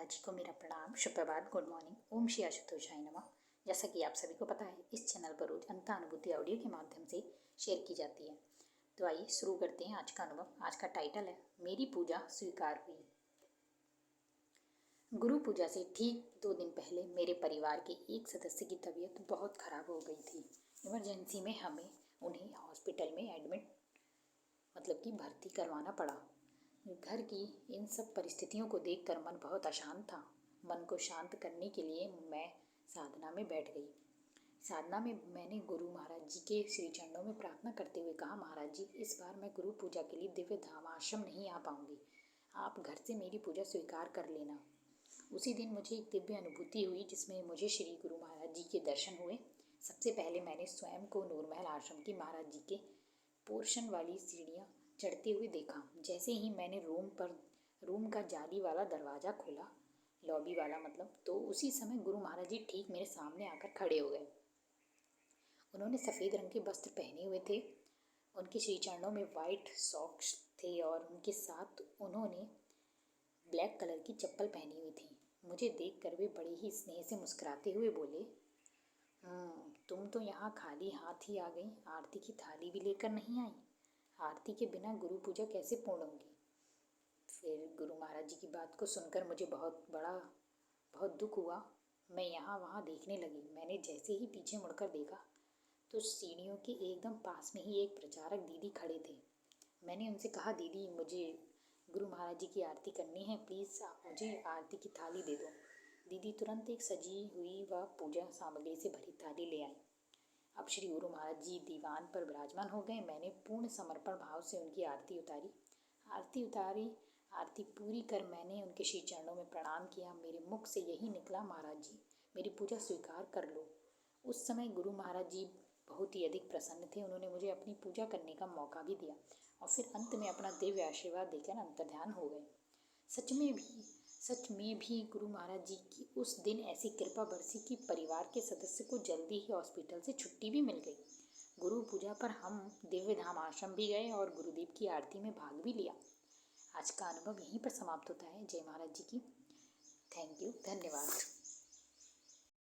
जी को मेरा प्रणाम, सुप्रभात, गुड मॉर्निंग, ओम श्री आशुतोषाय नमः। जैसा कि आप सभी को पता है, इस चैनल पर रोज अंतःअनुभूति ऑडियो के माध्यम से शेयर की जाती है। तो आइए शुरू करते हैं आज का अनुभव। आज का टाइटल है मेरी पूजा स्वीकार हुई। गुरु पूजा से ठीक 2 दिन पहले मेरे परिवार के एक सदस्य की तबीयत बहुत खराब हो गई थी। इमरजेंसी में हमें उन्हें हॉस्पिटल में एडमिट कि भर्ती करवाना पड़ा। घर की इन सब परिस्थितियों को देखकर मन बहुत अशांत था। मन को शांत करने के लिए मैं साधना में बैठ गई। साधना में मैंने गुरु महाराज जी के श्री चरणों में प्रार्थना करते हुए कहा, महाराज जी, इस बार मैं गुरु पूजा के लिए दिव्य धाम आश्रम नहीं आ पाऊंगी। आप घर से मेरी पूजा स्वीकार कर लेना। उसी दिन मुझे एक दिव्य अनुभूति हुई जिसमें मुझे श्री गुरु महाराज जी के दर्शन हुए। सबसे पहले मैंने स्वयं को नूरमहल आश्रम की महाराज जी के पोर्शन वाली सीढ़ियाँ चढ़ते हुए देखा। जैसे ही मैंने रूम का जाली वाला दरवाज़ा खोला, लॉबी वाला तो उसी समय गुरु महाराज जी ठीक मेरे सामने आकर खड़े हो गए। उन्होंने सफ़ेद रंग के वस्त्र पहने हुए थे, उनके श्री चरणों में वाइट सॉक्स थे और उनके साथ उन्होंने ब्लैक कलर की चप्पल पहनी हुई थी। मुझे देखकर वे बड़े ही स्नेह से मुस्कुराते हुए बोले, तुम तो यहाँ खाली हाथ ही आ गई, आरती की थाली भी लेकर नहीं आई। आरती के बिना गुरु पूजा कैसे पूर्ण होगी। फिर गुरु महाराज जी की बात को सुनकर मुझे बहुत दुख हुआ। मैं यहाँ वहाँ देखने लगी। मैंने जैसे ही पीछे मुड़कर देखा तो सीढ़ियों के एकदम पास में ही एक प्रचारक दीदी खड़े थे। मैंने उनसे कहा, दीदी, मुझे गुरु महाराज जी की आरती करनी है, प्लीज़ आप मुझे आरती की थाली दे दो। दीदी तुरंत एक सजी हुई व पूजा सामग्री से भरी थाली ले आई। अब श्री गुरु महाराज जी दीवान पर विराजमान हो गए। मैंने पूर्ण समर्पण भाव से उनकी आरती उतारी। आरती पूरी कर मैंने उनके श्री चरणों में प्रणाम किया। मेरे मुख से यही निकला, महाराज जी, मेरी पूजा स्वीकार कर लो। उस समय गुरु महाराज जी बहुत ही अधिक प्रसन्न थे। उन्होंने मुझे अपनी पूजा करने का मौका भी दिया और फिर अंत में अपना दिव्य आशीर्वाद देकर अंतर्ध्यान हो गए। सच में भी गुरु महाराज जी की उस दिन ऐसी कृपा बरसी कि परिवार के सदस्य को जल्दी ही हॉस्पिटल से छुट्टी भी मिल गई। गुरु पूजा पर हम दिव्य धाम आश्रम भी गए और गुरुदेव की आरती में भाग भी लिया। आज का अनुभव यहीं पर समाप्त होता है। जय महाराज जी की। थैंक यू, धन्यवाद।